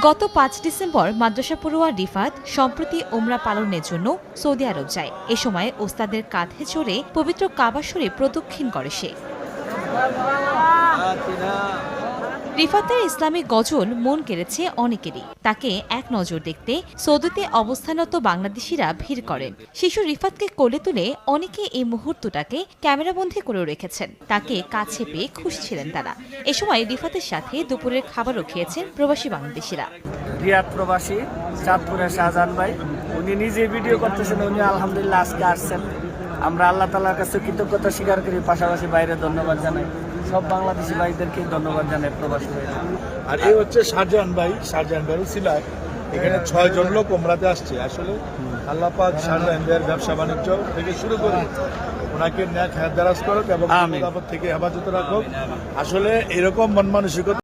গত ৫ ডিসেম্বর মাদ্রাসা পড়ুয়া রিফাত সম্প্রতি ওমরা পালনের জন্য সৌদি আরব যায়। এ সময় ওস্তাদের কাঁধে চড়ে পবিত্র কাবা শরীফ প্রদক্ষিণ করে সে। রিফাতের ইসলামী গজল মন কেড়েছে অনেকেরই। তাকে এক নজর দেখতে সৌদিতে অবস্থানরত বাংলাদেশিরা ভিড় করেন। শিশু রিফাতকে কোলে তুলে অনেকে এই মুহূর্তটাকে ক্যামেরাবন্দী করে রেখেছেন। তাকে কাছে পেয়ে খুশি ছিলেন তারা। এ সময় রিফাতের সাথে দুপুরের খাবারও খেয়েছেন প্রবাসী বাংলাদেশিরা। রিয়াদ প্রবাসী চাঁদপুরের শাহজাহান ভাই, উনি নিজে ভিডিও করতেছেন। উনি আলহামদুলিল্লাহ আজকে আসছেন। আমরা আল্লাহ তাআলার কাছে কৃতজ্ঞতা স্বীকার করি, পাশাপাশি বাইরে ধন্যবাদ জানাই। সব বাংলাদেশি ভাইদেরকে ধন্যবাদ জানাই, প্রবাসী ভাইদের। আর এই হচ্ছে শাহজাহান ভাই সিলায় এখানে ৬ জন লোক ওমরাতে আসছে। আসলে আল্লাহ পাক শাহজাহান ভাইয়ের ব্যবসা বাণিজ্য থেকে শুরু করে ওনাকে ন্যাক হায়াত দারাজ করুক এবং বিপদ আপদ থেকে হেফাজত রাখুক। আসলে এরকম মন মানসিকতা